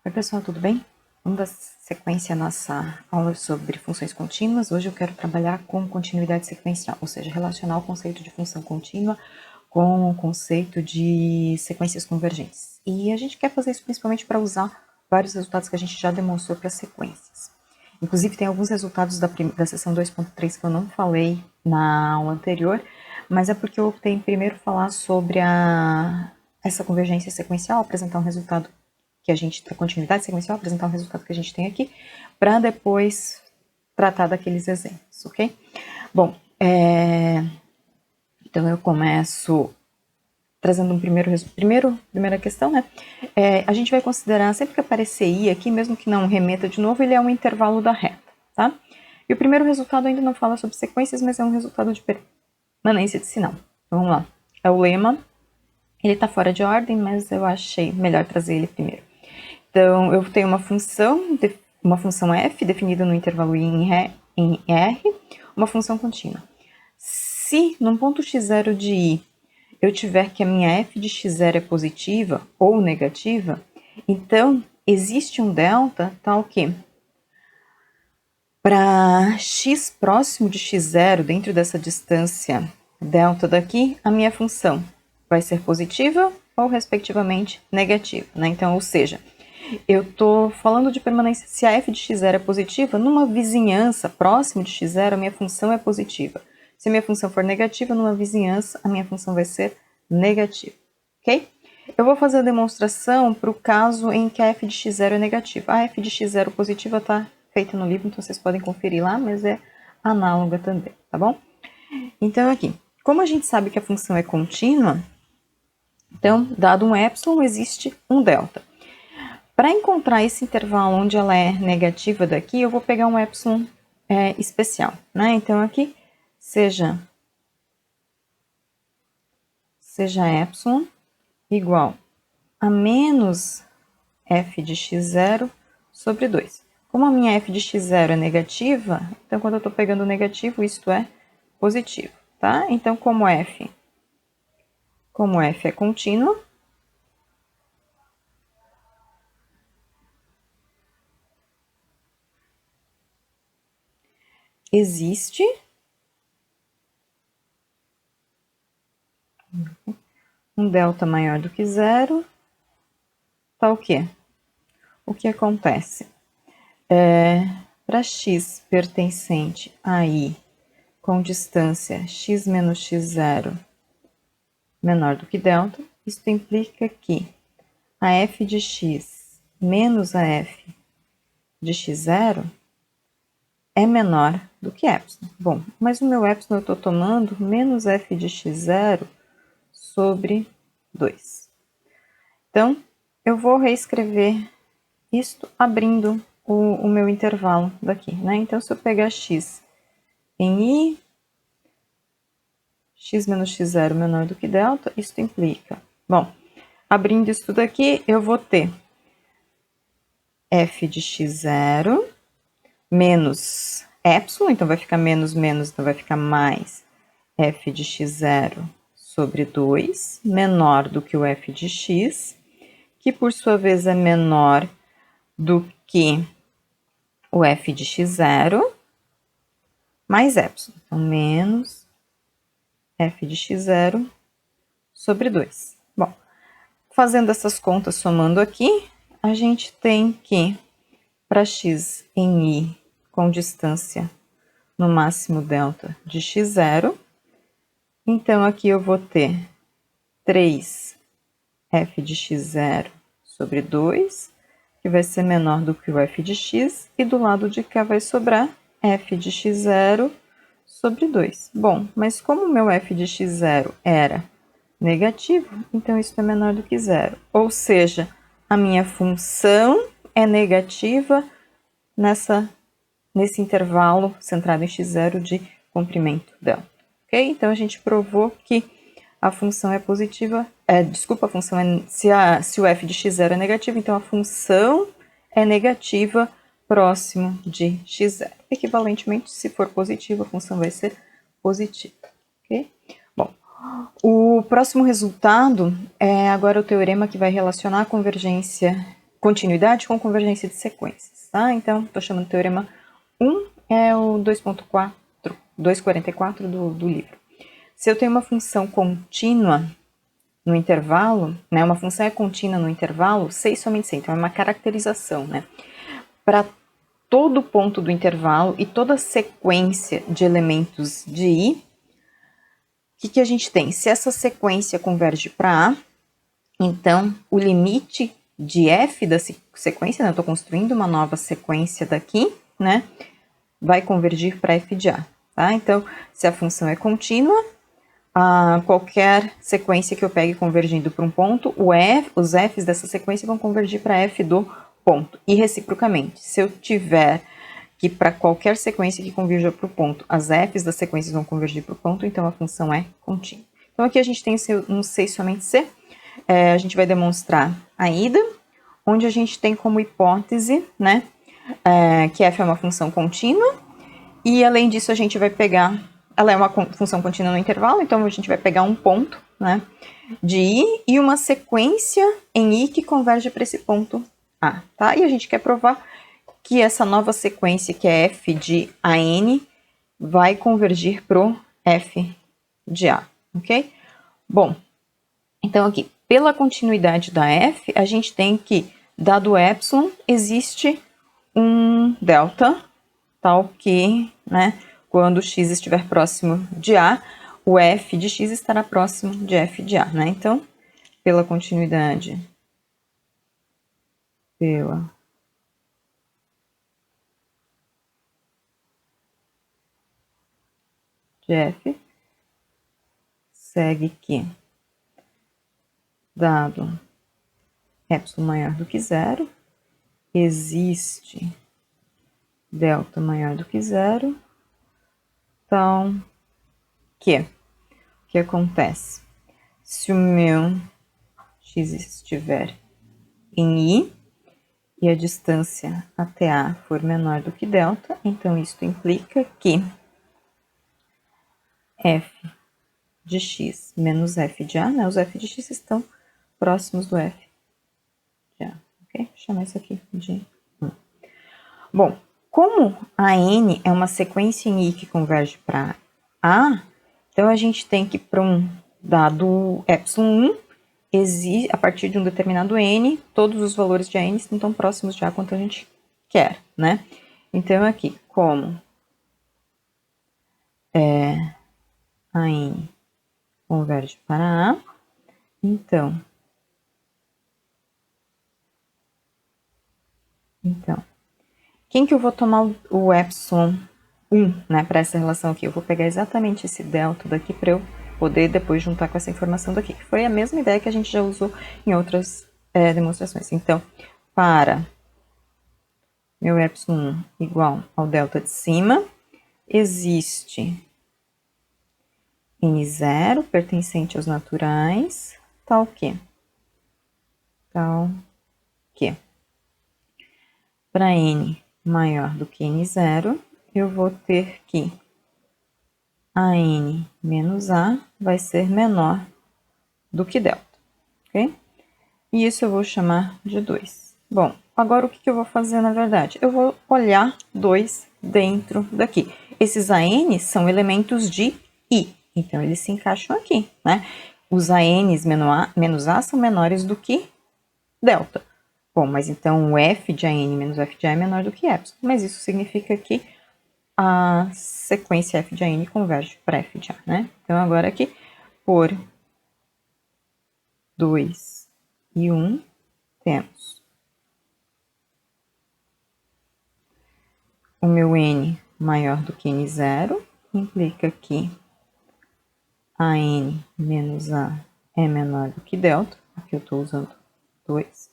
Oi pessoal, tudo bem? Vamos dar sequência à nossa aula sobre funções contínuas. Hoje eu quero trabalhar com continuidade sequencial, ou seja, relacionar o conceito de função contínua com o conceito de sequências convergentes. E a gente quer fazer isso principalmente para usar vários resultados que a gente já demonstrou para sequências. Inclusive tem alguns resultados da seção 2.3 que eu não falei na aula anterior, mas é porque eu optei em primeiro falar sobre essa convergência sequencial, apresentar um resultado que a gente, a continuidade sequencial, apresentar o resultado que a gente tem aqui, para depois tratar daqueles exemplos, ok? Bom, então eu começo trazendo primeira questão, né? A gente vai considerar, sempre que aparecer i aqui, mesmo que não remeta de novo, ele é um intervalo da reta, tá? E o primeiro resultado ainda não fala sobre sequências, mas é um resultado de permanência de sinal. Então, vamos lá. É o lema, ele está fora de ordem, mas eu achei melhor trazer ele primeiro. Então, eu tenho uma função f definida no intervalo i em R, uma função contínua. Se num ponto x0 de i eu tiver que a minha f de x0 é positiva ou negativa, então existe um delta tal que para x próximo de x0, dentro dessa distância delta daqui, a minha função vai ser positiva ou, respectivamente, negativa, né? Então, ou seja, eu estou falando de permanência, se a f de x0 é positiva, numa vizinhança próximo de x0, a minha função é positiva. Se a minha função for negativa, numa vizinhança, a minha função vai ser negativa, ok? Eu vou fazer a demonstração para o caso em que a f de x0 é negativa. A f de x0 positiva está feita no livro, então vocês podem conferir lá, mas é análoga também, tá bom? Então, aqui, como a gente sabe que a função é contínua, então, dado um epsilon, existe um delta. Para encontrar esse intervalo onde ela é negativa daqui, eu vou pegar um epsilon especial, né? Então, aqui, seja epsilon igual a menos f de x0 sobre 2. Como a minha f de x0 é negativa, então quando eu estou pegando negativo, isto é positivo, tá? Então, como f é contínua, existe um delta maior do que zero, tá o quê? O que acontece? Para x pertencente a i com distância x menos x0 menor do que delta, isso implica que a f de x menos a f de x0 é menor do que epsilon. Bom, mas o meu epsilon eu estou tomando menos f de x0 sobre 2. Então, eu vou reescrever isto abrindo o meu intervalo daqui, né? Então, se eu pegar x em i, x menos x0 menor do que delta, isso implica. Bom, abrindo isso daqui, eu vou ter f de x0 menos epsilon, então vai ficar menos, então vai ficar mais f de x0 sobre 2, menor do que o f de x, que por sua vez é menor do que o f de x0, mais epsilon. Então, menos f de x0 sobre 2. Bom, fazendo essas contas, somando aqui, a gente tem que, para x em i com distância no máximo delta de x0, então aqui eu vou ter 3 f de x0 sobre 2, que vai ser menor do que o f de x, e do lado de cá vai sobrar f de x0 sobre 2. Bom, mas como o meu f de x0 era negativo, então isso é menor do que zero. Ou seja, a minha função é negativa nesse intervalo centrado em x0 de comprimento delta. Ok? Então, a gente provou que a função é positiva, a função é, se o f de x0 é negativo, então a função é negativa próximo de x0. Equivalentemente, se for positiva, a função vai ser positiva. Ok? Bom, o próximo resultado é agora o teorema que vai relacionar a convergência continuidade com convergência de sequências, tá? Então, estou chamando de teorema 1, é o 2.44 do livro. Se eu tenho uma função contínua no intervalo, né, uma função é contínua no intervalo, C e somente C, então é uma caracterização, né? Para todo ponto do intervalo e toda sequência de elementos de I, o que a gente tem? Se essa sequência converge para A, então o limite de F da sequência, né, eu estou construindo uma nova sequência daqui, né, vai convergir para F de A, tá? Então, se a função é contínua, qualquer sequência que eu pegue convergindo para um ponto, os Fs dessa sequência vão convergir para F do ponto, e reciprocamente. Se eu tiver que para qualquer sequência que converja para o ponto, as Fs das sequências vão convergir para o ponto, então a função é contínua. Então aqui a gente tem um C e somente C, a gente vai demonstrar a ida, onde a gente tem como hipótese, né, que f é uma função contínua, e além disso a gente vai pegar, ela é uma função contínua no intervalo, então a gente vai pegar um ponto, né, de I e uma sequência em I que converge para esse ponto A, tá? E a gente quer provar que essa nova sequência, que é f de AN, vai convergir pro f de A, ok? Bom, então aqui, pela continuidade da f, a gente tem que, dado epsilon, existe um delta, tal que, né, quando x estiver próximo de A, o f de x estará próximo de f de A, né? Então, pela continuidade, de f, segue que, dado epsilon maior do que zero, existe delta maior do que zero, então, o que acontece? Se o meu x estiver em I e a distância até A for menor do que delta, então isso implica que f de x menos f de A, né? Os f de x estão próximos do f de A, ok? Vou chamar isso aqui de 1. Bom, como a n é uma sequência em I que converge para A, então a gente tem que, para um dado epsilon 1, a partir de um determinado n, todos os valores de n estão tão próximos de A quanto a gente quer, né? Então, aqui, como a n converge para A, então, quem que eu vou tomar o epsilon 1, né, para essa relação aqui? Eu vou pegar exatamente esse delta daqui para eu poder depois juntar com essa informação daqui, que foi a mesma ideia que a gente já usou em outras demonstrações. Então, para meu epsilon 1 igual ao delta de cima, existe n0 pertencente aos naturais, tal que para n maior do que n0, eu vou ter que a n menos a vai ser menor do que delta, ok? E isso eu vou chamar de 2. Bom, agora o que eu vou fazer na verdade? Eu vou olhar 2 dentro daqui. Esses AN são elementos de I, então eles se encaixam aqui, né? Os ANs menos A são menores do que delta. Bom, mas então o F de AN menos F de A é menor do que epsilon, mas isso significa que a sequência F de AN converge para F de A, né? Então agora aqui, por 2 e 1, temos o meu n maior do que n0, implica que a n menos a é menor do que delta, aqui eu estou usando 2,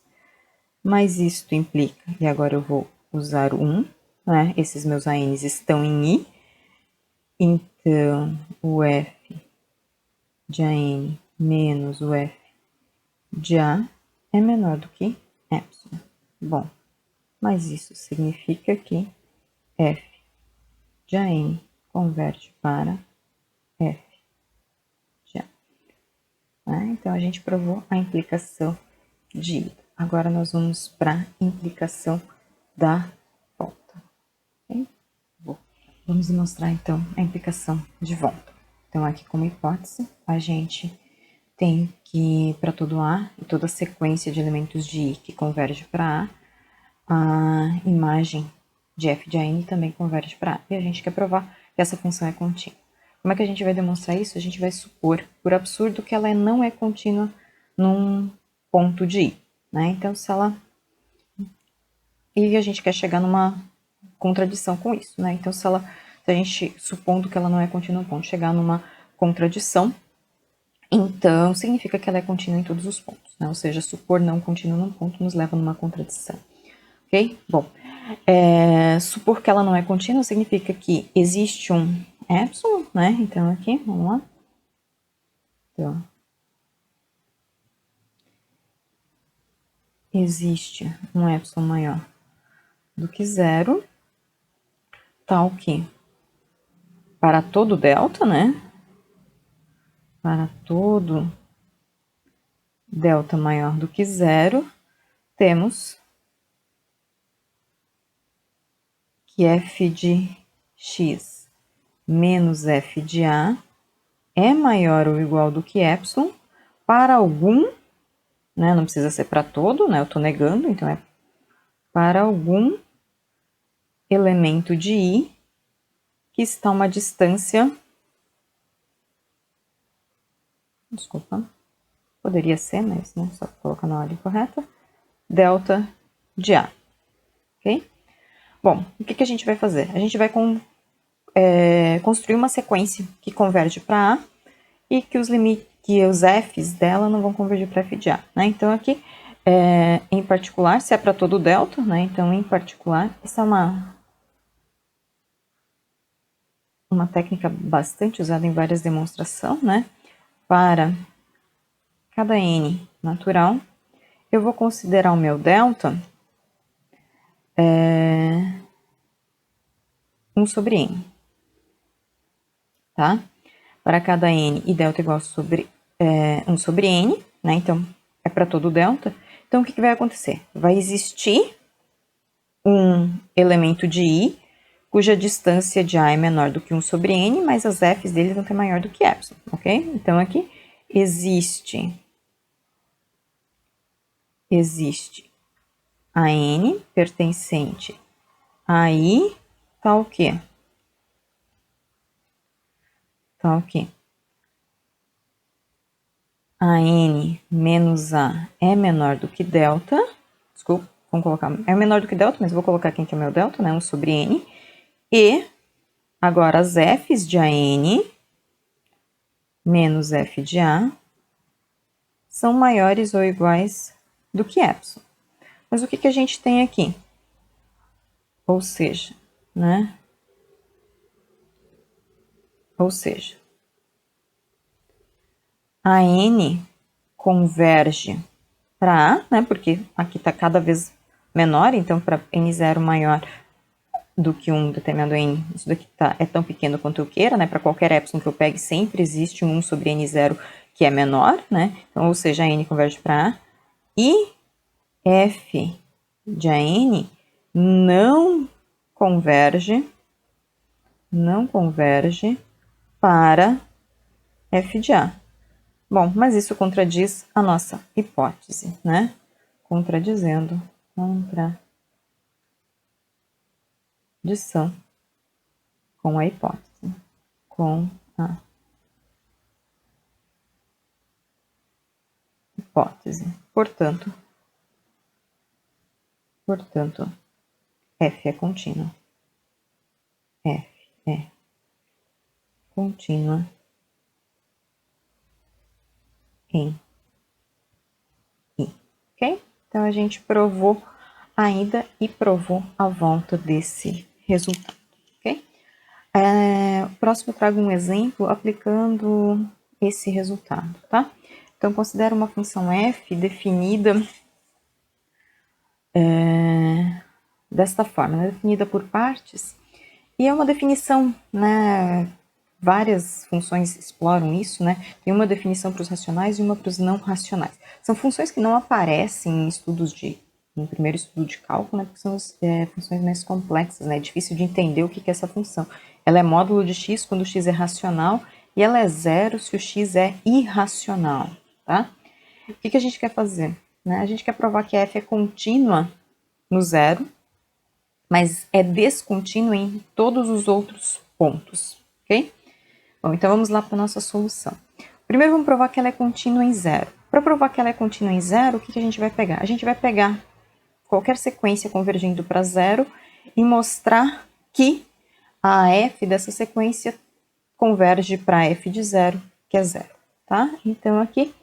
mas isto implica, e agora eu vou usar o 1, né? Esses meus ANs estão em I, então o F de AN menos o F de A é menor do que epsilon. Bom, mas isso significa que F de AN converge para F de A. Então, a gente provou a implicação de ida. agora nós vamos para a implicação da volta. Okay? Vamos mostrar, então, a implicação de volta. Então, aqui como hipótese, a gente tem que, para todo A e toda sequência de elementos de I que converge para a imagem de f de AN também converge para A. E a gente quer provar que essa função é contínua. Como é que a gente vai demonstrar isso? A gente vai supor, por absurdo, que ela não é contínua num ponto de I. Né? Então, se ela... E a gente quer chegar numa contradição com isso. Né? Então, se a gente, supondo que ela não é contínua num ponto, chegar numa contradição, então significa que ela é contínua em todos os pontos. Né? Ou seja, supor não contínua num ponto nos leva numa contradição. Ok? Bom, supor que ela não é contínua significa que existe um epsilon, né? Então, aqui, vamos lá. Então, existe um epsilon maior do que zero, tal que para todo delta, né? Para todo delta maior do que zero, temos que f de x menos f de a é maior ou igual do que epsilon para algum, né? Não precisa ser para todo, né? Eu estou negando, então é para algum elemento de I que está a uma distância, desculpa, poderia ser, mas né, só colocar na ordem correta, delta de A, ok? Bom, o que a gente vai fazer? A gente vai construir uma sequência que converge para A e que os f's dela não vão convergir para f de A, né? Então, aqui, em particular, se é para todo delta, né? Então, em particular, essa é uma técnica bastante usada em várias demonstrações, né? Para cada n natural, eu vou considerar o meu delta 1 sobre n, tá? Para cada n e delta igual a 1 sobre n, né? Então, é para todo delta. Então, o que vai acontecer? Vai existir um elemento de I cuja distância de A é menor do que 1 sobre n, mas as f's dele vão ter maior do que epsilon, ok? Então, aqui existe a n pertencente a I, tá o quê? Tá o quê? A n menos A é menor do que delta, desculpa, vamos colocar, é menor do que delta, mas vou colocar aqui que é meu delta, né, 1 sobre n, e agora as f's de AN menos f de A são maiores ou iguais do que epsilon. Mas o que a gente tem aqui? Ou seja, né? Ou seja, a n converge para A, né? Porque aqui está cada vez menor, então para n0 maior do que um determinado n, isso daqui é tão pequeno quanto eu queira, né? Para qualquer epsilon que eu pegue, sempre existe um 1 sobre n0 que é menor, né? Então, ou seja, a n converge para A. E f de AN não converge para f de A. Bom, mas isso contradiz a nossa hipótese, né? Contradição com a hipótese, com a hipótese. Portanto, f é contínua. F é contínua em I, ok? Então, a gente provou a ida e provou a volta desse resultado, ok? Próximo eu trago um exemplo aplicando esse resultado, tá? Então, considera uma função f definida desta forma, né? Definida por partes, e é uma definição, né, várias funções exploram isso, né? Tem uma definição para os racionais e uma para os não racionais. São funções que não aparecem em no primeiro estudo de cálculo, né? Porque são funções mais complexas, né? É difícil de entender o que é essa função. Ela é módulo de x quando o x é racional e ela é zero se o x é irracional, tá? O que a gente quer fazer? Né? A gente quer provar que a f é contínua no zero, mas é descontínua em todos os outros pontos, ok? Bom, então vamos lá para a nossa solução. Primeiro vamos provar que ela é contínua em zero. Para provar que ela é contínua em zero, o que a gente vai pegar? A gente vai pegar qualquer sequência convergindo para zero e mostrar que a f dessa sequência converge para f de zero, que é zero, tá? Então aqui,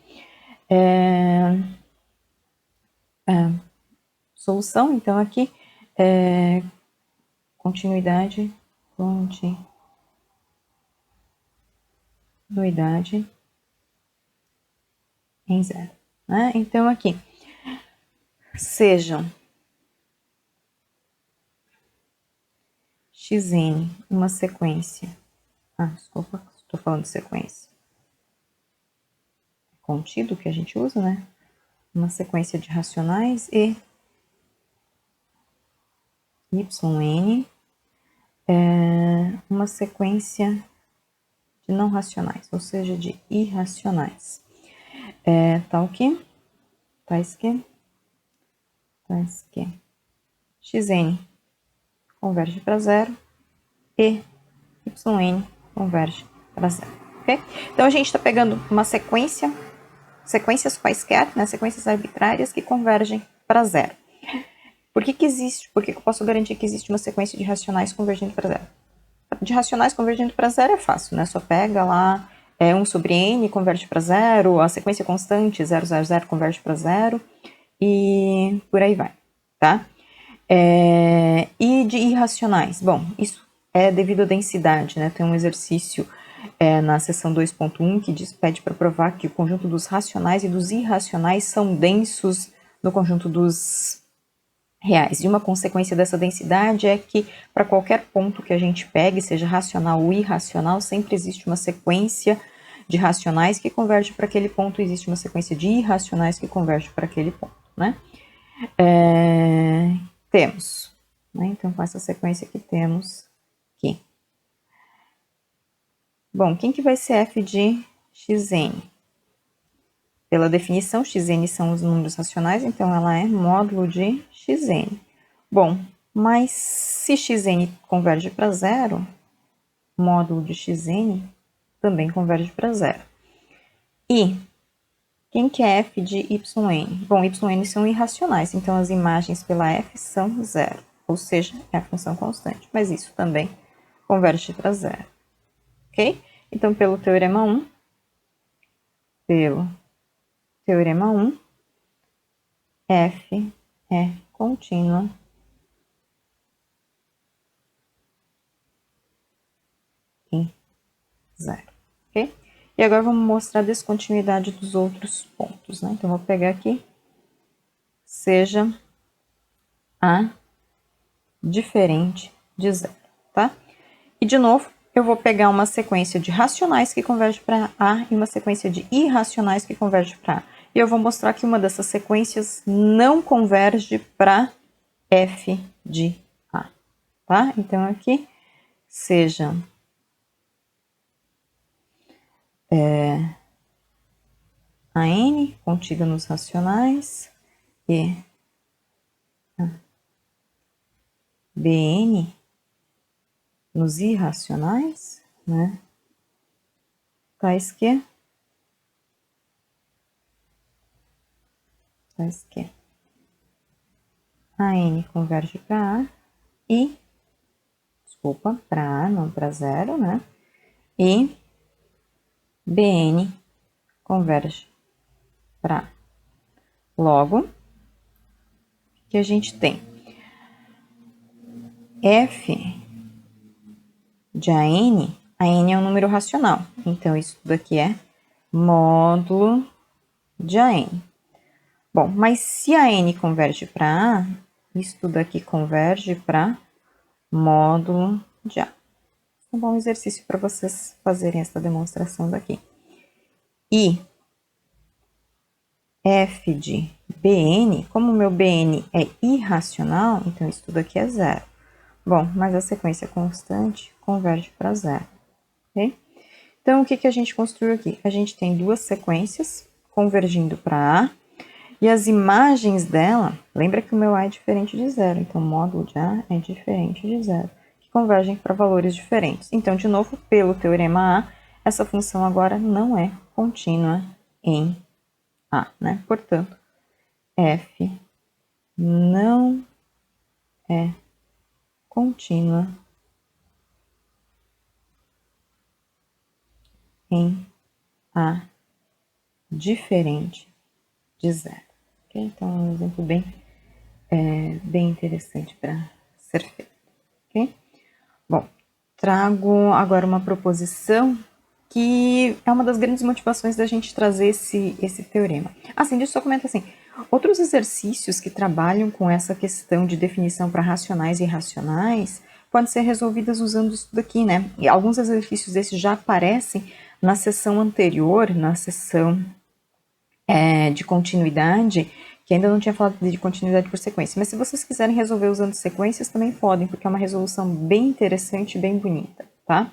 solução, então aqui, continuidade em zero, né? Então aqui, sejam xn uma sequência, desculpa, estou falando de sequência, contido que a gente usa, né? Uma sequência de racionais e yn uma sequência de não racionais, ou seja, de irracionais. Tal que, tais que xn converge para zero e yn converge para zero, ok? Então, a gente está pegando uma sequências quaisquer, né, sequências arbitrárias que convergem para zero. Por que eu posso garantir que existe uma sequência de racionais convergindo para zero? De racionais convergindo para zero é fácil, né? Só pega lá 1 sobre n converge para zero, a sequência constante 0, 0, 0 converge para zero e por aí vai, tá? E de irracionais? Bom, isso é devido à densidade, né? Tem um exercício na seção 2.1 que pede para provar que o conjunto dos racionais e dos irracionais são densos no conjunto dos reais. E uma consequência dessa densidade é que para qualquer ponto que a gente pegue, seja racional ou irracional, sempre existe uma sequência de racionais que converge para aquele ponto, existe uma sequência de irracionais que converge para aquele ponto, né? Temos, né? Então, com essa sequência que temos aqui. Bom, quem que vai ser f de xn? Pela definição, xn são os números racionais, então ela é módulo de xn. Bom, mas se xn converge para zero, módulo de xn também converge para zero. E quem que é f de yn? Bom, yn são irracionais, então as imagens pela f são zero, ou seja, é a função constante, mas isso também converge para zero, ok? Então, pelo teorema 1, f é contínua em zero, ok? E agora vamos mostrar a descontinuidade dos outros pontos, né? Então, vou pegar aqui, seja a diferente de zero, tá? E, de novo, eu vou pegar uma sequência de racionais que converge para A e uma sequência de irracionais que converge para A. E eu vou mostrar que uma dessas sequências não converge para f de A, tá? Então, aqui, seja a n contida nos racionais e bn nos irracionais, né? Tais que a n converge para A e, desculpa, para A, não para zero, né? E bn converge para A. Logo, o que a gente tem? F de a n é um número racional, então isso daqui é módulo de a n. Bom, mas se a n converge para A, isso daqui converge para módulo de A. um bom exercício para vocês fazerem essa demonstração daqui. E f de Bn, como o meu Bn é irracional, então isso tudo aqui é zero. Bom, mas a sequência constante converge para zero, ok? Então, o que a gente construiu aqui? A gente tem duas sequências convergindo para A, e as imagens dela, lembra que o meu A é diferente de zero, então o módulo de A é diferente de zero, que convergem para valores diferentes. Então, de novo, pelo teorema A, essa função agora não é contínua em A, né? Portanto, f não é contínua em A diferente de zero. Okay? Então, é um exemplo bem interessante para ser feito. Okay? Bom, trago agora uma proposição que é uma das grandes motivações da gente trazer esse teorema. Assim, deixa eu só comentar assim, outros exercícios que trabalham com essa questão de definição para racionais e irracionais podem ser resolvidas usando isso daqui, né? E alguns exercícios desses já aparecem na sessão anterior, na sessão de continuidade, que ainda não tinha falado de continuidade por sequência. Mas se vocês quiserem resolver usando sequências, também podem, porque é uma resolução bem interessante e bem bonita, tá?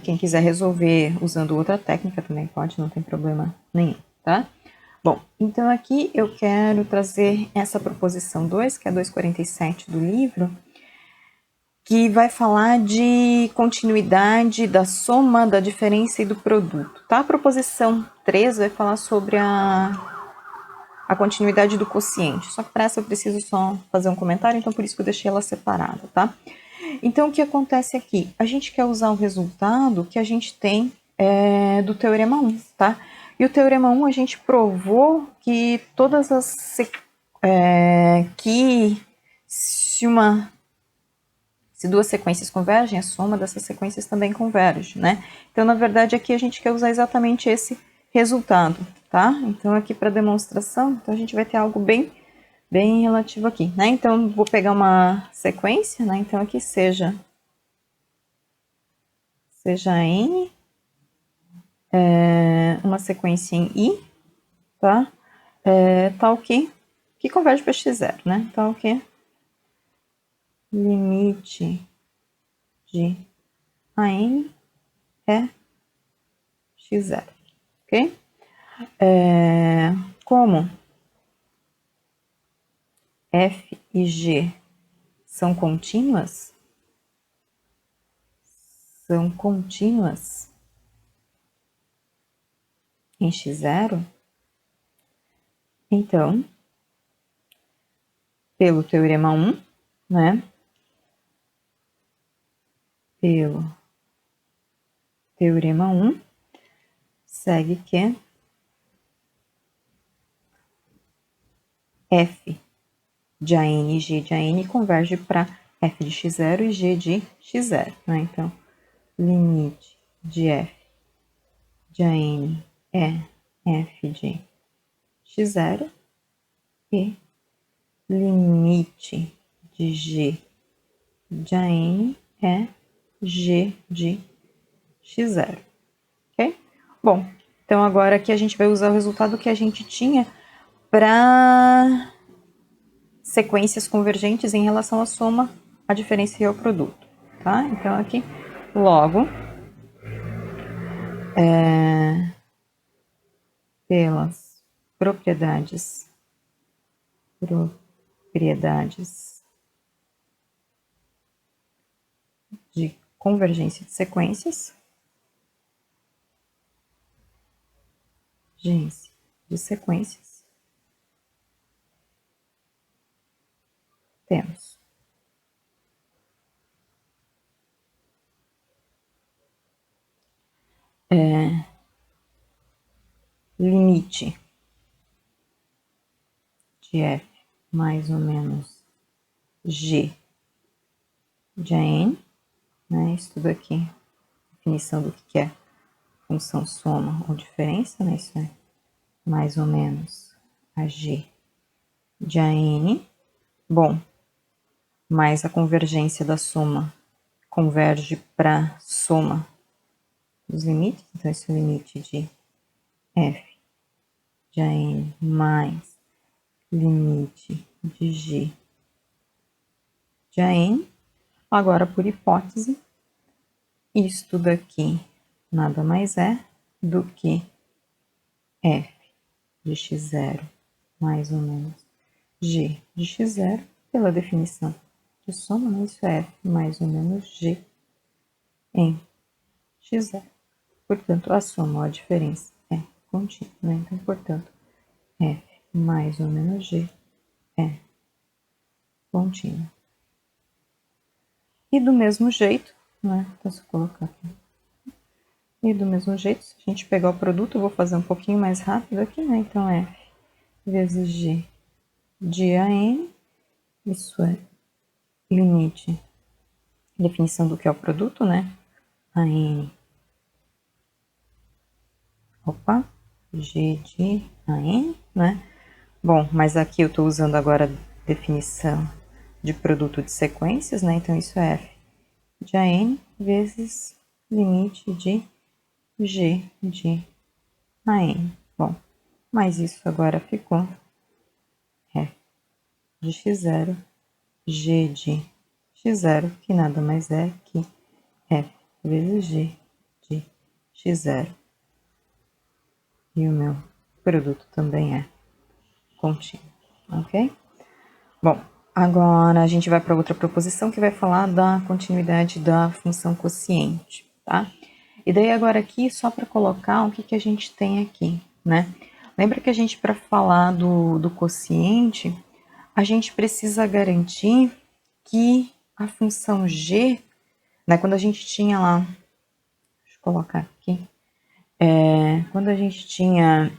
Quem quiser resolver usando outra técnica também pode, não tem problema nenhum, tá? Bom, então aqui eu quero trazer essa proposição 2, que é a 247 do livro, que vai falar de continuidade da soma, da diferença e do produto, tá? A proposição 3 vai falar sobre a continuidade do quociente, só que para essa eu preciso só fazer um comentário, então por isso que eu deixei ela separada, tá? Então, o que acontece aqui? A gente quer usar o resultado que a gente tem do Teorema 1, tá? E o Teorema 1 a gente provou que todas as... que se duas sequências convergem, a soma dessas sequências também converge, né? Então, na verdade, aqui a gente quer usar exatamente esse resultado, tá? Então, aqui para demonstração, então a gente vai ter algo bem relativo aqui, né? Então, vou pegar uma sequência, né? Então, aqui seja N, uma sequência em I, tá? Tal que converge para x0, né? Tal que limite de AN é x0, ok? Como F e G são contínuas, em x0, então, pelo teorema 1, né? Pelo teorema 1, segue que F de AN e G de AN converge para F de x0 e G de x0, né? Então, limite de F de AN é F de x0 e limite de G de AN é G de x0, ok? Bom, então agora aqui a gente vai usar o resultado que a gente tinha para sequências convergentes em relação à soma, a diferença e ao produto, tá? Então aqui, logo, pelas propriedades de convergência de sequências, temos limite de f mais ou menos g de n, né? Isso tudo aqui, definição do que é função soma ou diferença, né? Isso é mais ou menos a g de an, bom, mais a convergência da soma converge para soma dos limites. Então, esse é o limite de f de AN mais limite de G de AN. Agora, por hipótese, isto daqui nada mais é do que f de x0 mais ou menos g de x0, pela definição de soma, né? Isso é f mais ou menos g em x0. Portanto, a soma ou a diferença é contínua, né? Então, portanto, f mais ou menos g é contínua. E do mesmo jeito, né? Então, se eu colocar aqui. E do mesmo jeito, se a gente pegar o produto, eu vou fazer um pouquinho mais rápido aqui, né? Então, f vezes g de AN, isso é limite, definição do que é o produto, né? AN, opa, G de AN, né? Bom, mas aqui eu estou usando agora a definição de produto de sequências, né? Então, isso é f de AN vezes limite de G de AN. Bom, mas isso agora ficou f de x0, G de x0, que nada mais é que f vezes g de x0. E o meu produto também é contínuo, ok? Bom, agora a gente vai para outra proposição que vai falar da continuidade da função quociente, tá? E daí agora aqui, só para colocar o que a gente tem aqui, né? Lembra que a gente, para falar do quociente, a gente precisa garantir que a função g, né, quando a gente tinha lá, deixa eu colocar aqui, quando a gente tinha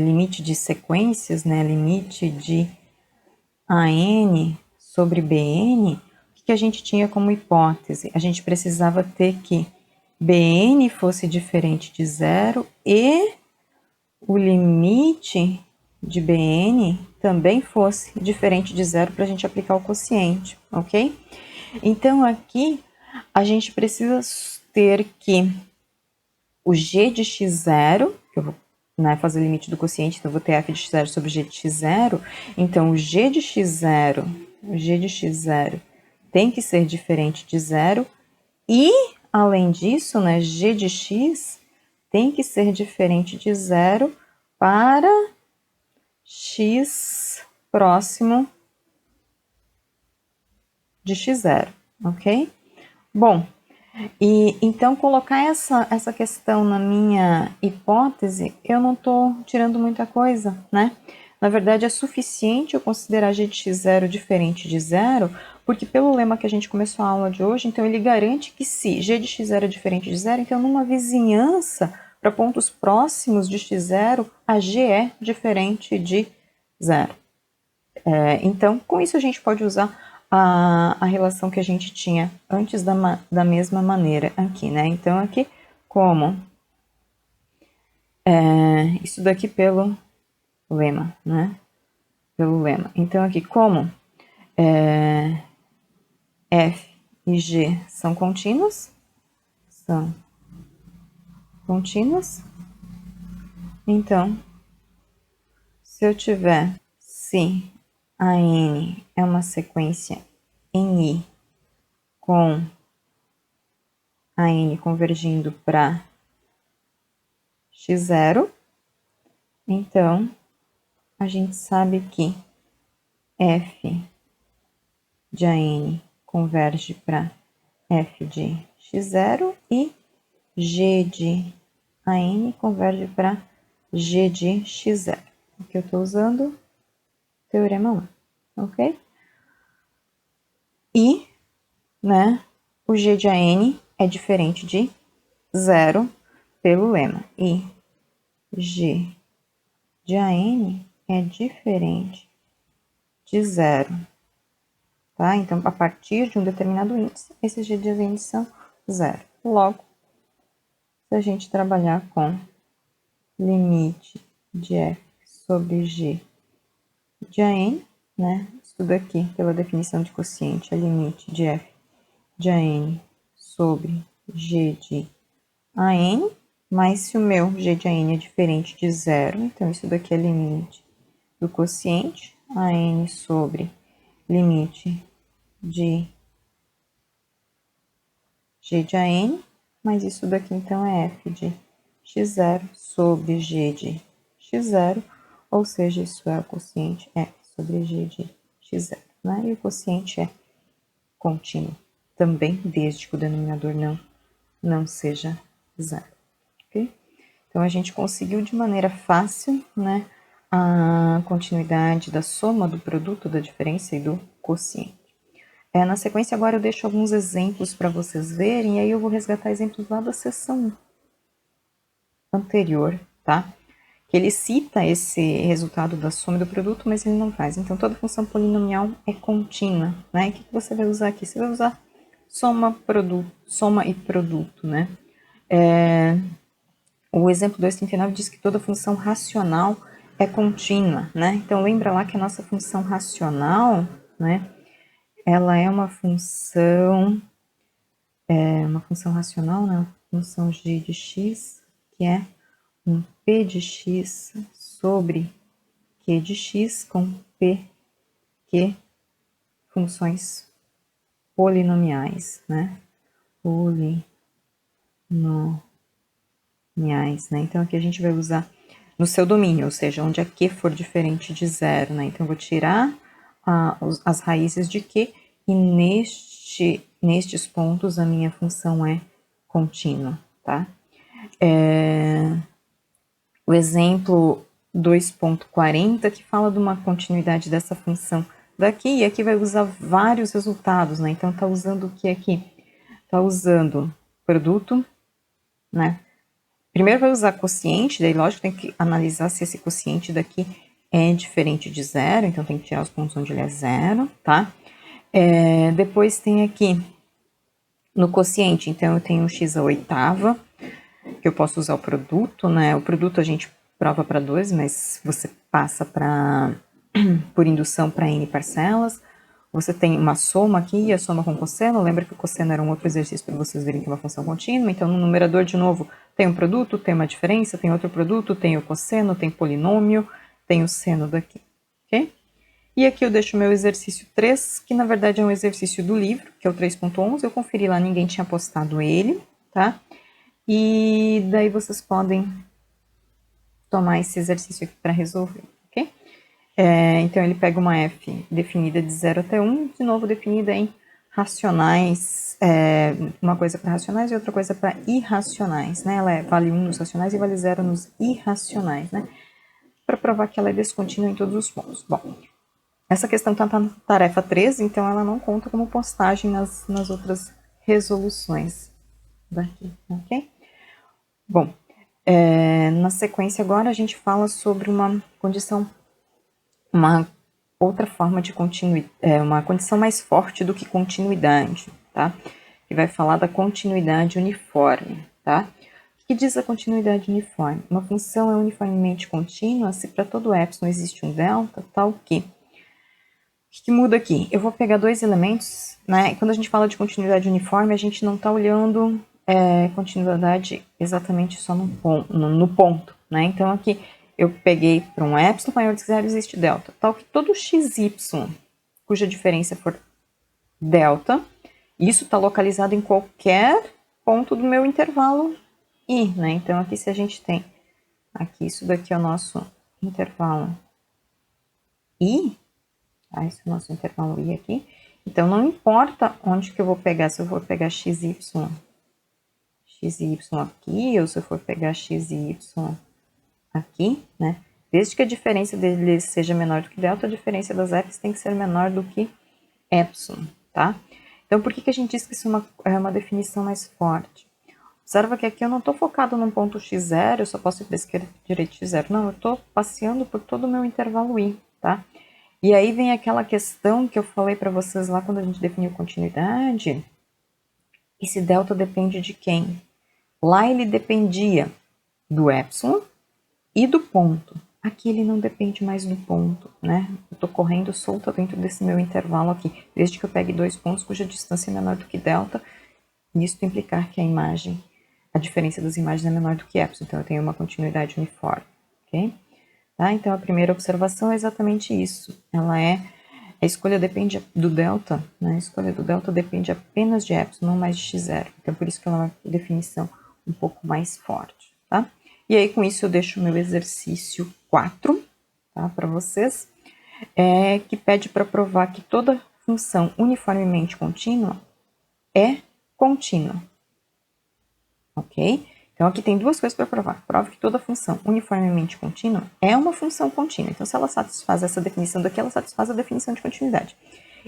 limite de sequências, né, limite de AN sobre BN, o que a gente tinha como hipótese? A gente precisava ter que BN fosse diferente de zero e o limite de BN também fosse diferente de zero para a gente aplicar o quociente, ok? Então, aqui, a gente precisa ter que o g de x0, que eu vou, né, fazer o limite do quociente, então eu vou ter f de x0 sobre g de x0, então o g de x0, tem que ser diferente de zero, e, além disso, né, g de x tem que ser diferente de zero para x próximo de x0, ok? Bom, e então colocar essa questão na minha hipótese, eu não estou tirando muita coisa, né? Na verdade, é suficiente eu considerar g de x0 diferente de zero, porque pelo lema que a gente começou a aula de hoje, então ele garante que se g de x0 é diferente de zero, então numa vizinhança para pontos próximos de x0, a g é diferente de zero. Então, com isso a gente pode usar a relação que a gente tinha antes da mesma maneira aqui, né? Então, aqui, como isso daqui pelo lema, né? Pelo lema. Então, aqui, como f e g são contínuos, então, se eu tiver, se a n é uma sequência em I com a n convergindo para x0, então a gente sabe que f de AN converge para f de x0 e g de AN converge para g de x0. Aqui eu estou usando teorema 1, ok? E, né, o g de AN é diferente de zero pelo lema. E g de AN é diferente de zero. Tá? Então, a partir de um determinado índice, esses g de AN são zero. Logo, se a gente trabalhar com limite de f sobre g de AN, né? Isso tudo aqui, pela definição de quociente, é limite de f de AN sobre G de AN, mas se o meu G de AN é diferente de zero, então isso daqui é limite do quociente, AN sobre limite de G de AN, mas isso daqui então é F de x0 sobre G de x0, ou seja, isso é o quociente F sobre G de x0, né? E o quociente é contínuo também, desde que o denominador não seja zero, ok? Então, a gente conseguiu de maneira fácil, né, a continuidade da soma do produto, da diferença e do quociente. Na sequência, agora eu deixo alguns exemplos para vocês verem, e aí eu vou resgatar exemplos lá da seção anterior, tá? Que ele cita esse resultado da soma do produto, mas ele não faz. Então, toda função polinomial é contínua, né? O que você vai usar aqui? Você vai usar soma e produto, né? O exemplo 239 diz que toda função racional é contínua, né? Então, lembra lá que a nossa função racional, né? Ela é uma função racional, né? Uma função g de x, que é um p de x sobre q de x com p, q, funções polinomiais, né? Polinomiais, né? Então, aqui a gente vai usar no seu domínio, ou seja, onde a q for diferente de zero, né? Então, eu vou tirar as raízes de q e nestes pontos a minha função é contínua, tá? O exemplo 2.40 que fala de uma continuidade dessa função daqui, e aqui vai usar vários resultados, né? Então, tá usando o que aqui? Tá usando produto, né? Primeiro vai usar quociente, daí lógico tem que analisar se esse quociente daqui é diferente de zero, então tem que tirar os pontos onde ele é zero, tá? Depois tem aqui no quociente, então eu tenho x à oitava, que eu posso usar o produto, né? O produto a gente prova para 2, mas você passa por indução para n parcelas. Você tem uma soma aqui, a soma com cosseno. Lembra que o cosseno era um outro exercício para vocês verem que é uma função contínua. Então, no numerador, de novo, tem um produto, tem uma diferença, tem outro produto, tem o cosseno, tem polinômio, tem o seno daqui, ok? E aqui eu deixo o meu exercício 3, que na verdade é um exercício do livro, que é o 3.11. Eu conferi lá, ninguém tinha postado ele, tá? E daí vocês podem tomar esse exercício aqui para resolver, ok? Então, ele pega uma f definida de 0 até 1, de novo definida em racionais, uma coisa para racionais e outra coisa para irracionais, né? Ela vale 1 nos racionais e vale 0 nos irracionais, né? Para provar que ela é descontínua em todos os pontos. Bom, essa questão está na tarefa 13, então ela não conta como postagem nas outras resoluções daqui, ok? Bom, na sequência agora a gente fala sobre uma outra forma de continuidade, uma condição mais forte do que continuidade, tá? Que vai falar da continuidade uniforme, tá? O que diz a continuidade uniforme? Uma função é uniformemente contínua se para todo epsilon existe um delta, tal que... O que muda aqui? Eu vou pegar dois elementos, né? Quando a gente fala de continuidade uniforme, a gente não está olhando continuidade exatamente só no ponto, né? Então, aqui eu peguei para um epsilon maior que zero existe delta, tal que todo xy, cuja diferença for delta, isso está localizado em qualquer ponto do meu intervalo i, né? Então, aqui se a gente tem, aqui isso daqui é o nosso intervalo i, tá? Esse é o nosso intervalo i aqui. Então, não importa onde que eu vou pegar, se eu vou pegar xy aqui, ou se eu for pegar xy aqui, né? Desde que a diferença deles seja menor do que delta, a diferença das f's tem que ser menor do que epsilon, tá? Então, por que a gente diz que isso é uma definição mais forte? Observa que aqui eu não estou focado num ponto x0, eu só posso ir para a esquerda e direita x0. Não, eu estou passeando por todo o meu intervalo i, tá? E aí vem aquela questão que eu falei para vocês lá quando a gente definiu continuidade. Esse delta depende de quem? Lá ele dependia do epsilon e do ponto. Aqui ele não depende mais do ponto, né? Eu estou correndo solta dentro desse meu intervalo aqui, desde que eu pegue dois pontos cuja distância é menor do que delta, isto implicar que a diferença das imagens é menor do que epsilon, então eu tenho uma continuidade uniforme, ok? Tá? Então a primeira observação é exatamente isso, a escolha depende do delta, né? A escolha do delta depende apenas de epsilon, não mais de x0, então por isso que ela é uma definição um pouco mais forte, tá? E aí com isso eu deixo o meu exercício 4, tá, para vocês, que pede para provar que toda função uniformemente contínua é contínua, ok? Então, aqui tem duas coisas para provar. Prove que toda função uniformemente contínua é uma função contínua. Então, se ela satisfaz essa definição daqui, ela satisfaz a definição de continuidade.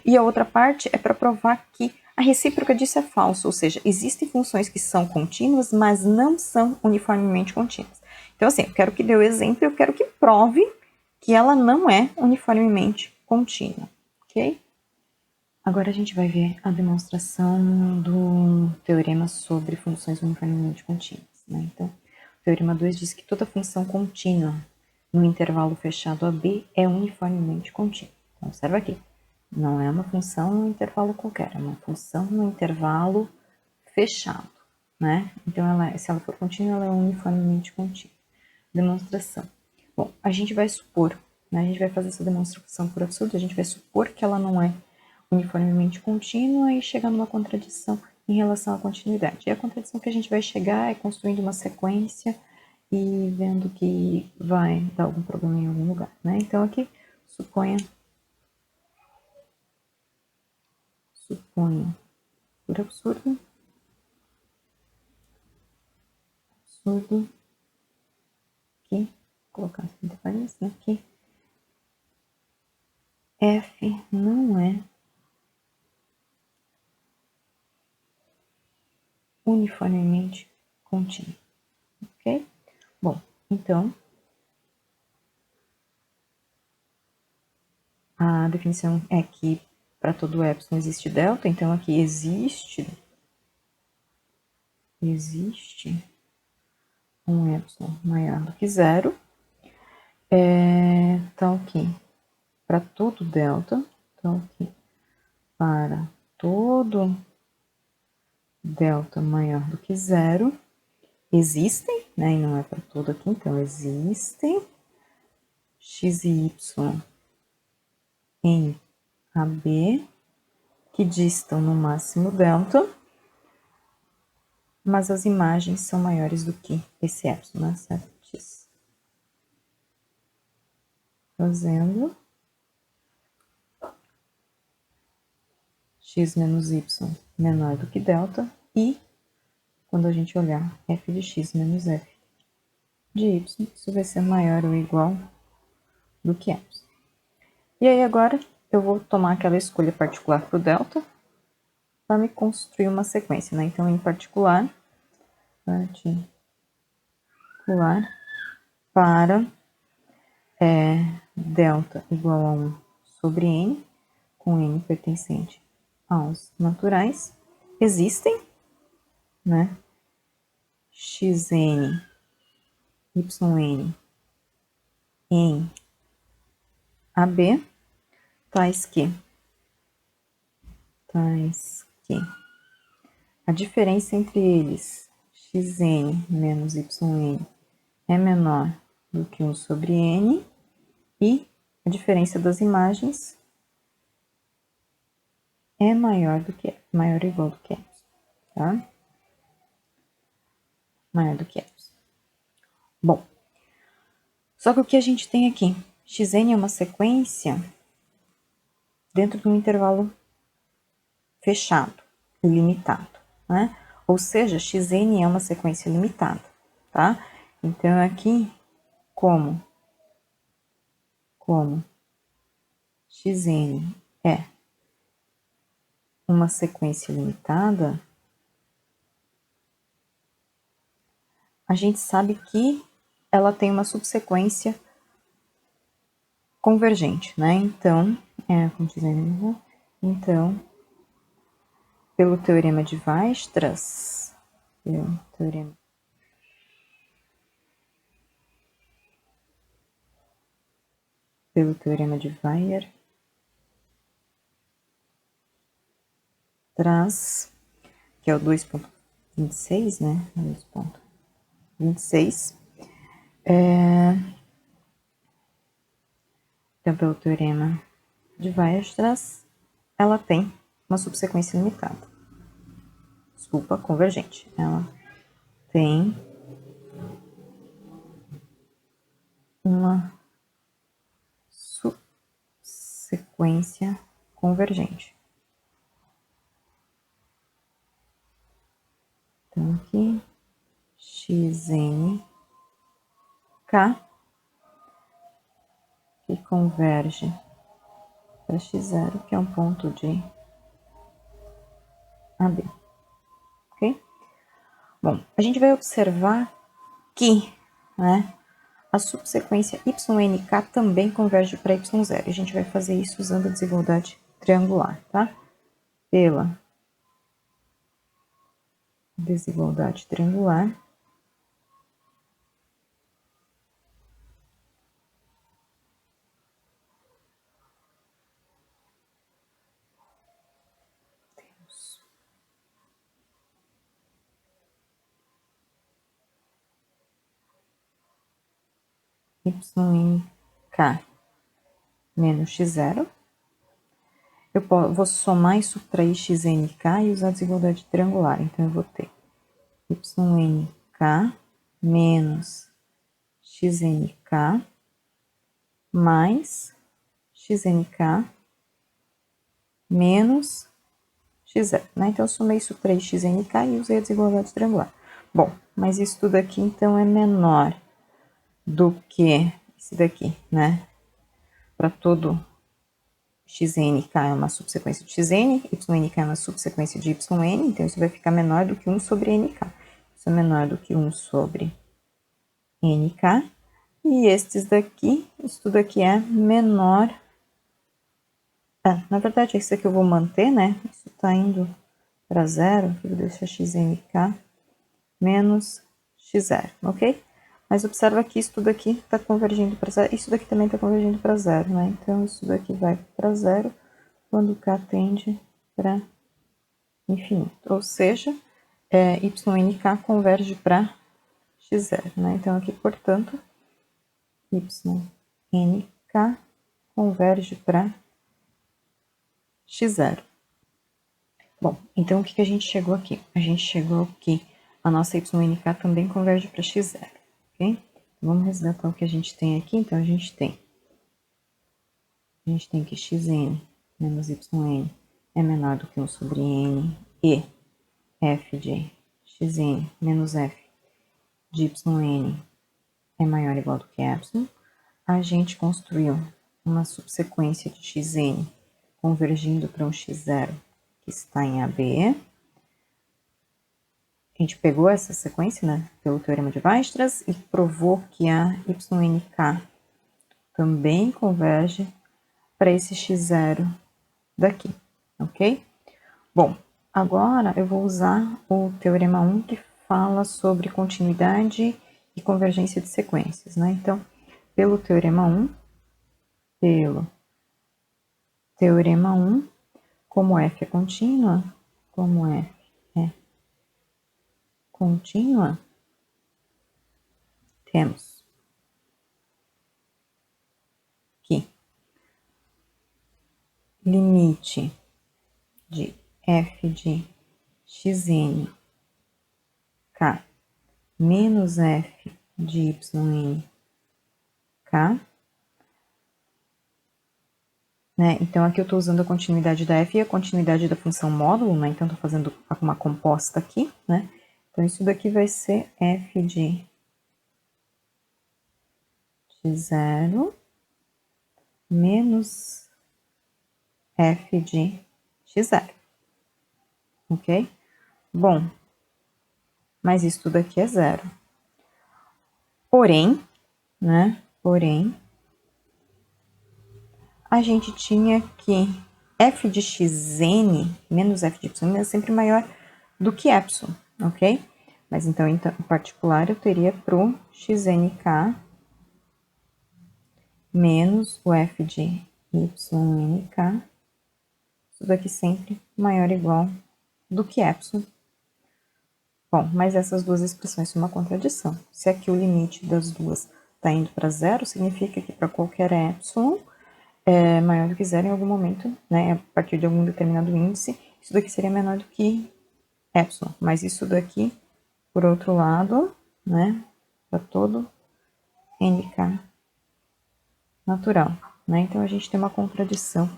E a outra parte é para provar que a recíproca disso é falso, ou seja, existem funções que são contínuas, mas não são uniformemente contínuas. Então, assim, eu quero que dê o exemplo e eu quero que prove que ela não é uniformemente contínua, ok? Agora a gente vai ver a demonstração do teorema sobre funções uniformemente contínuas, né? Então, o teorema 2 diz que toda função contínua no intervalo fechado AB é uniformemente contínua. Então, observa aqui, não é uma função no intervalo qualquer, é uma função no intervalo fechado, né? Então, se ela for contínua, ela é uniformemente contínua. Demonstração. Bom, a gente vai supor, né, a gente vai fazer essa demonstração por absurdo, a gente vai supor que ela não é uniformemente contínua e chegar numa contradição em relação à continuidade. E a contradição que a gente vai chegar é construindo uma sequência e vendo que vai dar algum problema em algum lugar, né? Então, aqui, suponha, por absurdo, que, vou colocar assim, entre parênteses, né, que F não é uniformemente contínuo, ok? Bom, então, a definição é que para todo epsilon existe delta, então aqui existe um epsilon maior do que zero, tal que para todo delta, tal que para todo delta maior do que zero, existem, né, e não é para todo aqui, então existem x e y em AB que distam no máximo delta, mas as imagens são maiores do que esse epsilon, né, certo? X. Fazendo x menos y menor do que delta e, quando a gente olhar f de x menos f de y, isso vai ser maior ou igual do que epsilon. E aí agora eu vou tomar aquela escolha particular para o delta para me construir uma sequência, né? Então, em particular para delta igual a 1 sobre n, com n pertencente aos naturais, existem, né, xn, yn em AB, tais que a diferença entre eles, xn menos yn, é menor do que 1 sobre n, e a diferença das imagens é maior ou igual do que epsilon, tá? Maior do que epsilon. Bom, só que o que a gente tem aqui? Xn é uma sequência dentro de um intervalo fechado, limitado, né? Ou seja, xn é uma sequência limitada, tá? Então, aqui, como xn é uma sequência limitada, a gente sabe que ela tem uma subsequência convergente, né? Então, pelo teorema de Weierstrass, pelo teorema de Weierstrass, que é o 2,26, né? 2,26. Então, pelo teorema de Weierstrass, ela tem uma subsequência limitada. Desculpa, convergente. Ela tem uma subsequência convergente. Então, aqui, xn k, que converge para x0, que é um ponto de AB. Ok? Bom, a gente vai observar que, né, a subsequência YNK também converge para Y0. A gente vai fazer isso usando a desigualdade triangular, tá? Pela desigualdade triangular, YNK menos x0. Eu vou somar e subtrair xnk e usar a desigualdade triangular. Então, eu vou ter YNK menos XNK mais XNK menos X0, né? Então, eu somei isso 3XNK e usei a desigualdade triangular. Bom, mas isso tudo aqui, então, é menor do que esse daqui, né? Para todo XNK é uma subsequência de XN, YNK é uma subsequência de YN, então isso vai ficar menor do que 1 sobre NK. Isso é menor do que 1 sobre NK. E estes daqui, isso tudo aqui é menor. Na verdade, esse aqui eu vou manter, né? Isso está indo para zero, eu vou deixar XNK menos X0, ok? Mas observa que isso tudo aqui está convergindo para zero, isso daqui também está convergindo para zero, né? Então, isso daqui vai para zero quando K tende para infinito. Ou seja, YNK converge para X0, né? Então, aqui, portanto, YNK converge para X0. Bom, então o que a gente chegou aqui? A gente chegou que a nossa YNK também converge para X0, ok? Vamos resgatar o que a gente tem aqui. Então, a gente tem que Xn menos Yn é menor do que 1 sobre N e f de Xn menos f de Yn é maior ou igual do que ε. A gente construiu uma subsequência de Xn convergindo para um X0 que está em AB. A gente pegou essa sequência, né, pelo teorema de Weierstrass e provou que a YNK também converge para esse X0 daqui, ok? Bom, agora eu vou usar o teorema 1 que fala sobre continuidade e convergência de sequências, né? Então, pelo teorema 1, como f é contínua, temos que limite de f de xn k menos f de yn k, né? Então, aqui eu estou usando a continuidade da f e a continuidade da função módulo, né? Então, estou fazendo uma composta aqui, né? Então, isso daqui vai ser f de x0 menos f de x0, ok? Bom, mas isso tudo aqui é zero. Porém, né? A gente tinha que f de xn menos f de y é sempre maior do que epsilon, ok? Mas então, em particular, eu teria pro xnk menos o f de ynk, isso daqui sempre maior ou igual do que epsilon, Bom, mas essas duas expressões são uma contradição. Se aqui o limite das duas está indo para zero, significa que para qualquer epsilon é maior do que zero em algum momento, né, a partir de algum determinado índice, isso daqui seria menor do que epsilon. Mas isso daqui, por outro lado, né, para todo nk natural, né? Então a gente tem uma contradição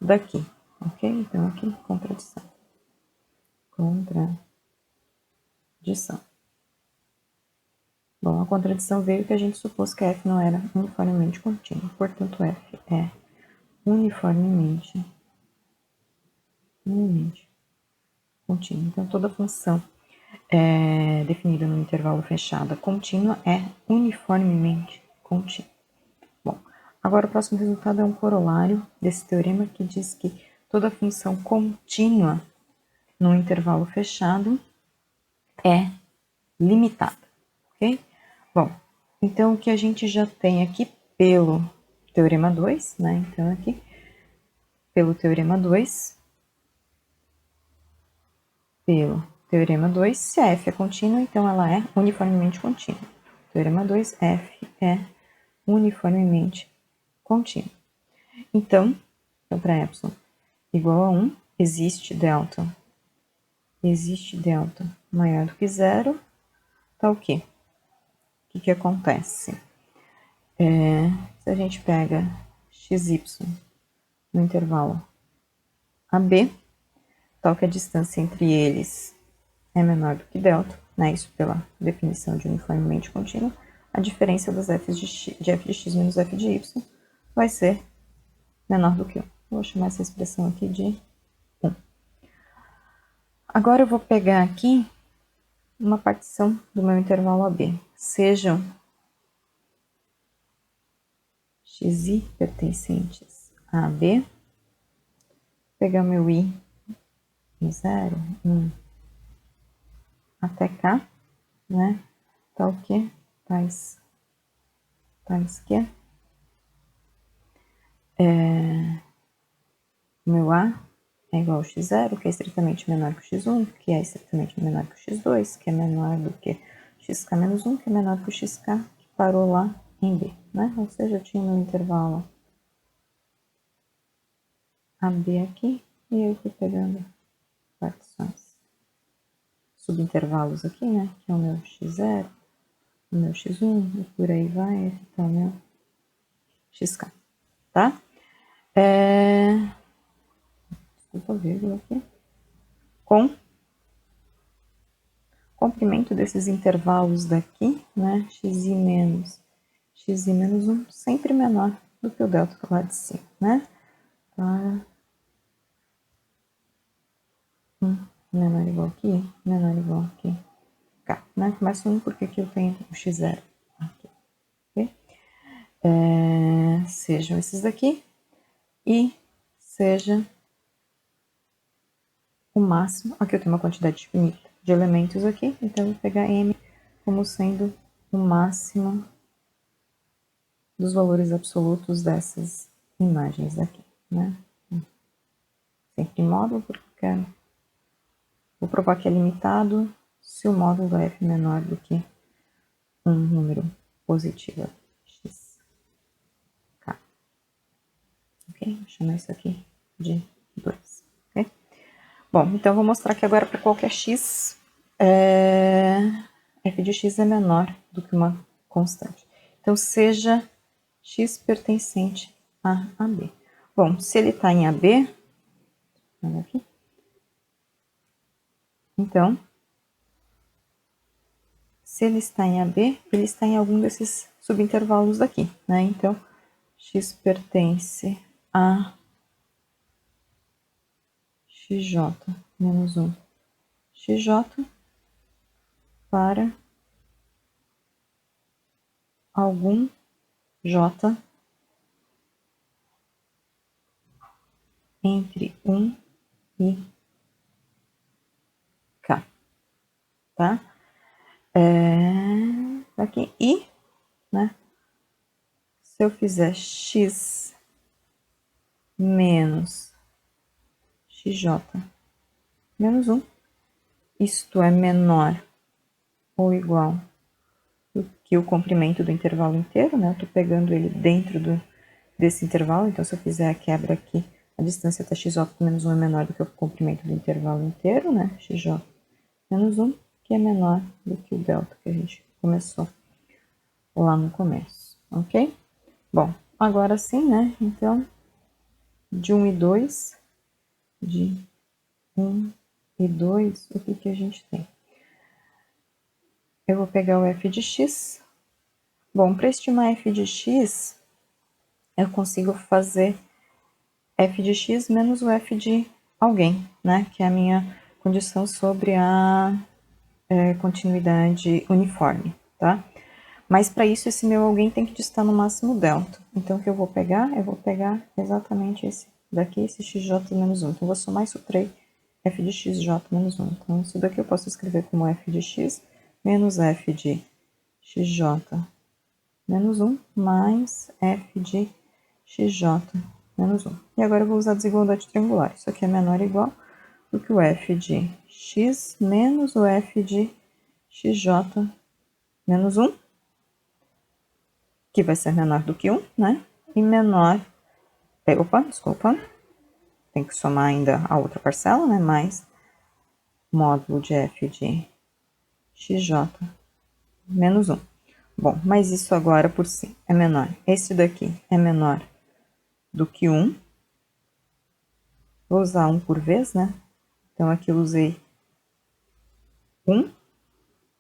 daqui, ok? Então aqui, contradição. Contradição. Bom, a contradição veio que a gente supôs que f não era uniformemente contínuo, portanto f é uniformemente contínuo. Então toda função definida no intervalo fechado contínua é uniformemente contínua. Bom, agora o próximo resultado é um corolário desse teorema que diz que toda função contínua no intervalo fechado é limitada, ok? Bom, então o que a gente já tem aqui pelo teorema 2, né? Então aqui, pelo teorema 2, se a f é contínua, então ela é uniformemente contínua. Teorema 2, f é uniformemente contínua. Então para epsilon igual a 1, existe delta maior do que zero, tá o quê? O que acontece? Se a gente pega xy no intervalo AB, tal que a distância entre eles é menor do que delta, né? Isso pela definição de uniformemente contínua, a diferença das f de x menos f de y vai ser menor do que 1. Vou chamar essa expressão aqui de 1. Agora eu vou pegar aqui uma partição do meu intervalo AB. Sejam xi pertencentes a AB, pegar meu i em 0, 1, até cá, né? Tal que tais que meu A é igual a x0, que é estritamente menor que o x1, que é estritamente menor que o x2, que é menor do que xk menos 1, que é menor que o xk, que parou lá em B, né? Ou seja, eu tinha meu intervalo AB aqui, e eu fui pegando partições, subintervalos aqui, né? Que é o meu x0, o meu x1, e por aí vai, aqui tá o meu xk, tá? Desculpa, vírgula aqui. Com comprimento desses intervalos daqui, né? xi menos 1, sempre menor do que o delta lá de cima, né? Para 1 menor ou igual aqui, menor ou igual aqui, cá, né? Começa 1 porque aqui eu tenho o x0 aqui, ok? Sejam esses daqui e seja o máximo. Aqui eu tenho uma quantidade finita de elementos aqui, então eu vou pegar m como sendo o máximo dos valores absolutos dessas imagens daqui, né? Sempre em módulo, porque eu quero. Vou provar que é limitado se o módulo é f menor do que um número positivo x. K. Ok? Vou chamar isso aqui de 2. Ok? Bom, então eu vou mostrar que agora para qualquer x, f de x é menor do que uma constante. Então, seja x pertencente a AB. Bom, se ele está em AB, olha aqui. Então, se ele está em AB, ele está em algum desses subintervalos daqui, né? Então, x pertence a xj menos 1 xj para algum j entre 1 e k, tá? Aqui, e, né? Se eu fizer x menos xj menos 1, isto é menor ou igual do que o comprimento do intervalo inteiro, né? Eu estou pegando ele dentro desse intervalo, então se eu fizer a quebra aqui, a distância até xj menos 1 é menor do que o comprimento do intervalo inteiro, né? Xj menos 1, que é menor do que o delta que a gente começou lá no começo, ok? Bom, agora sim, né? Então, de 1 e 2, de 1 e 2, o que que a gente tem? Eu vou pegar o f de x. Bom, para estimar f de x, eu consigo fazer f de x menos o f de alguém, né? Que é a minha condição sobre a continuidade uniforme, tá? Mas para isso, esse meu alguém tem que estar no máximo delta. Então, o que eu vou pegar? Eu vou pegar exatamente esse daqui, esse xj menos 1. Então, eu vou somar e subtrair f de xj menos 1. Então, isso daqui eu posso escrever como f de x menos f de xj menos 1 mais f de xj menos 1. E agora eu vou usar a desigualdade triangular. Isso aqui é menor ou igual do que o f de x menos o f de xj menos 1, que vai ser menor do que 1, né? E menor... Opa, desculpa. Tem que somar ainda a outra parcela, né? Mais módulo de f de xj menos 1. Bom, mas isso agora por si é menor. Esse daqui é menor do que 1. Vou usar 1 por vez, né? Então, aqui eu usei 1,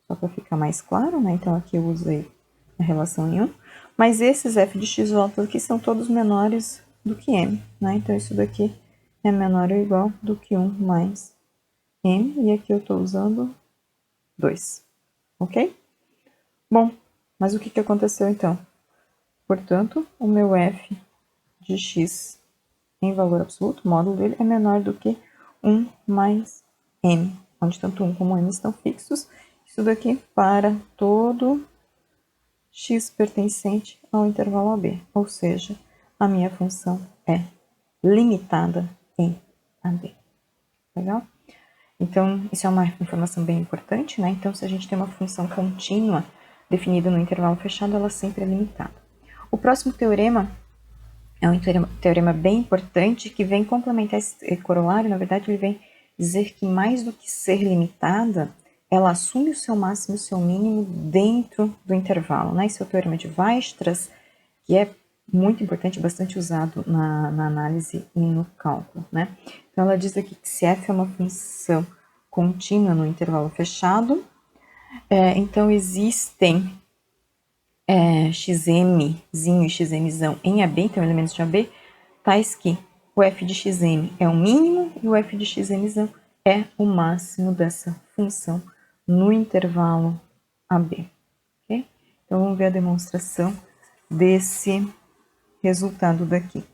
só para ficar mais claro, né? Então, aqui eu usei a relação em 1. Mas esses f de xj aqui são todos menores do que m, né? Então, isso daqui é menor ou igual do que 1 mais m. E aqui eu estou usando 2, ok? Bom, mas o que que aconteceu então? Portanto, o meu f de x em valor absoluto, o módulo dele, é menor do que 1 mais m, onde tanto 1 como m estão fixos. Isso daqui para todo x pertencente ao intervalo AB, ou seja, a minha função é limitada em AB. Legal? Então, isso é uma informação bem importante, né? Então, se a gente tem uma função contínua definida no intervalo fechado, ela sempre é limitada. O próximo teorema é um teorema bem importante que vem complementar esse corolário. Na verdade, ele vem dizer que mais do que ser limitada, ela assume o seu máximo e o seu mínimo dentro do intervalo, né? Esse é o teorema de Weierstrass, que é muito importante, bastante usado na análise e no cálculo, né? Então, ela diz aqui que se f é uma função contínua no intervalo fechado, então existem xmzinho e xmzão em AB, então elementos de AB, tais que o f de xm é o mínimo e o f de xmzão é o máximo dessa função no intervalo AB. Okay? Então, vamos ver a demonstração desse resultado daqui.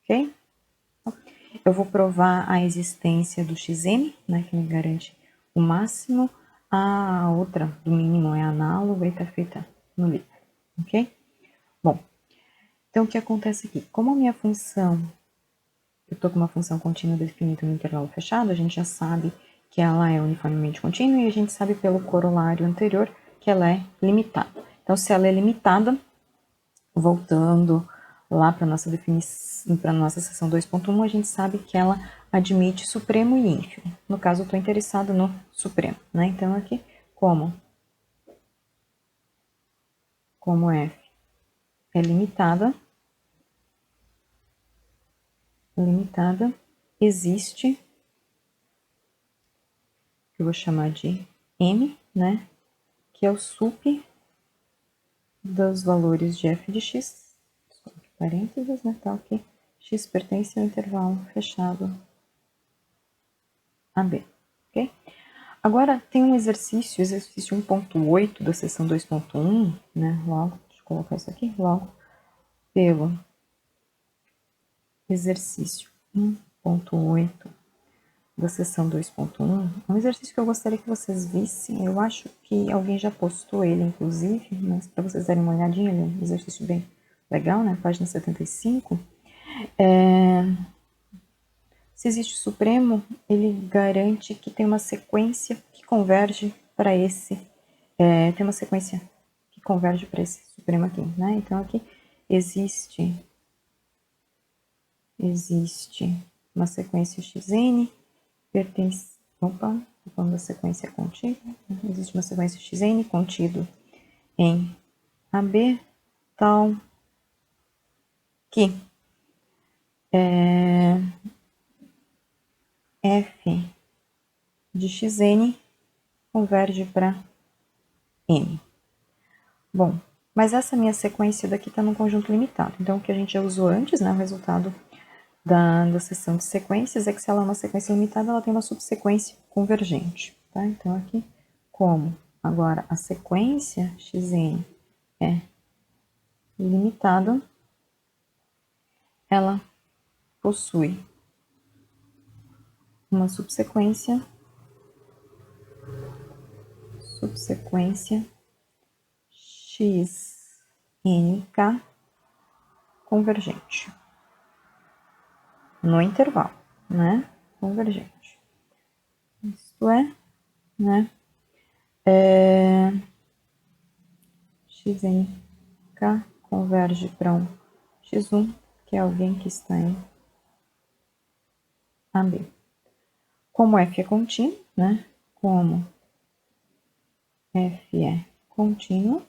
Ok? Eu vou provar a existência do xm, né, que me garante o máximo. A outra, do mínimo, é análoga e está feita no livro. Ok? Bom, então o que acontece aqui? Como a minha função, eu estou com uma função contínua definida no intervalo fechado, a gente já sabe que ela é uniformemente contínua e a gente sabe pelo corolário anterior que ela é limitada. Então, se ela é limitada, voltando lá para a nossa definição, para a nossa seção 2.1, a gente sabe que ela admite supremo e ínfimo. No caso, eu estou interessado no supremo, né? Então, aqui, como f é limitada, existe, que eu vou chamar de m, né? Que é o sup dos valores de f de x, parênteses, né? Tá, ok? X pertence ao intervalo fechado AB, ok? Agora, tem um exercício 1.8 da seção 2.1, né? Logo, deixa eu colocar isso aqui, logo, pelo exercício 1.8 da seção 2.1, um exercício que eu gostaria que vocês vissem. Eu acho que alguém já postou ele, inclusive, mas para vocês darem uma olhadinha, ele é um exercício bem legal, né? Página 75. Se existe o supremo, ele garante que tem uma sequência que converge para esse tem uma sequência que converge para esse supremo aqui, né? Então, aqui existe uma sequência xn, pertence... Opa, estou falando da sequência contida. Existe uma sequência xn contido em AB, tal que f de xn converge para n. Bom, mas essa minha sequência daqui está num conjunto limitado. Então, o que a gente já usou antes, né, o resultado da seção de sequências é que se ela é uma sequência limitada, ela tem uma subsequência convergente, tá? Então, aqui, como agora a sequência xn é limitada, ela possui uma subsequência xnk convergente no intervalo, né? Convergente. Isto é, né? Xnk converge para um x1, que é alguém que está em AB. Como f é contínuo, né? Como f é contínuo,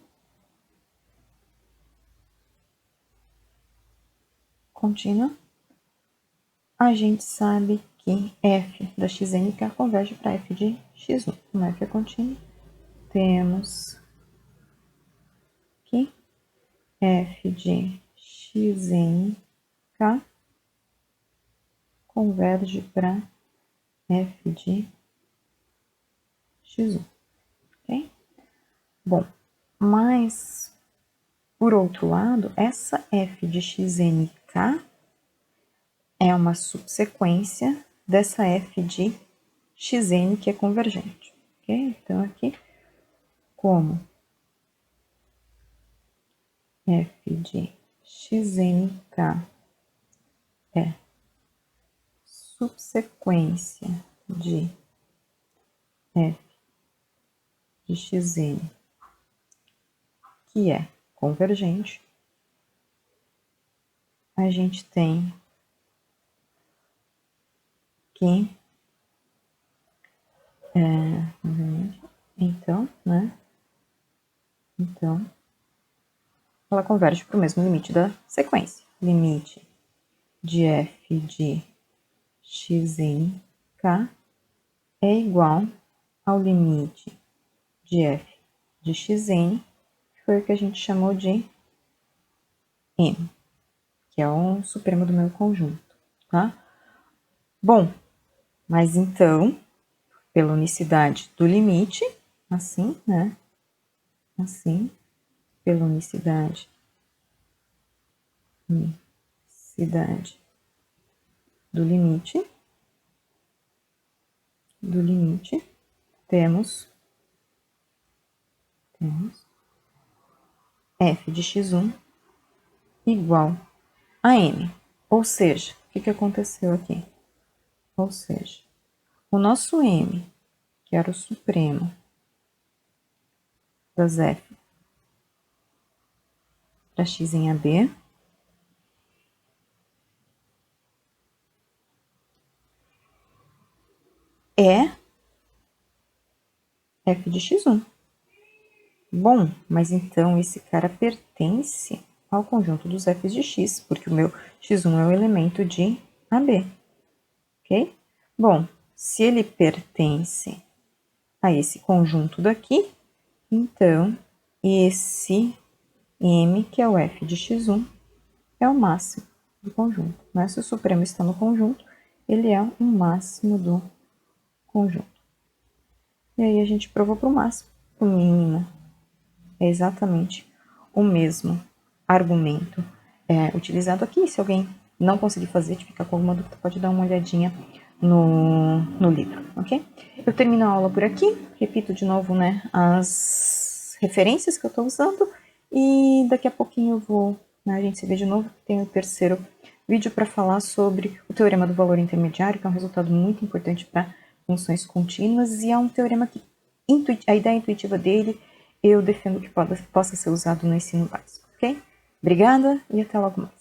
a gente sabe que f da xnk converge para f de x1. Como f é contínuo, temos que f de xnk converge para f de x1, ok? Bom, mas, por outro lado, essa f de xnk é uma subsequência dessa f de xn que é convergente, ok? Então, aqui, como f de xnk é subsequência de f de xn que é convergente, a gente tem que então, né? Então, ela converge para o mesmo limite da sequência. Limite de f de xnk é igual ao limite de f de xn, que foi o que a gente chamou de m, que é o supremo do meu conjunto, tá? Bom, mas então, pela unicidade do limite, assim, né? Assim, pela unicidade do limite, temos f de x1 igual a n. Ou seja, o que aconteceu aqui? Ou seja, o nosso m, que era o supremo das f para x em AB, é f de x1. Bom, mas então esse cara pertence ao conjunto dos f's de x, porque o meu x1 é o elemento de AB, ok? Bom, se ele pertence a esse conjunto daqui, então esse m, que é o f de x1, é o máximo do conjunto, né? Se o supremo está no conjunto, ele é o máximo do conjunto. E aí a gente provou para o máximo, o mínimo. É exatamente o mesmo argumento utilizado aqui. Se alguém não conseguir fazer, ficar com alguma dúvida, pode dar uma olhadinha no livro, ok? Eu termino a aula por aqui, repito de novo, né, as referências que eu estou usando e daqui a pouquinho eu vou, né, a gente se vê de novo, tem o terceiro vídeo para falar sobre o teorema do valor intermediário, que é um resultado muito importante para funções contínuas e é um teorema que a ideia intuitiva dele eu defendo que possa ser usado no ensino básico, ok? Obrigada e até logo mais.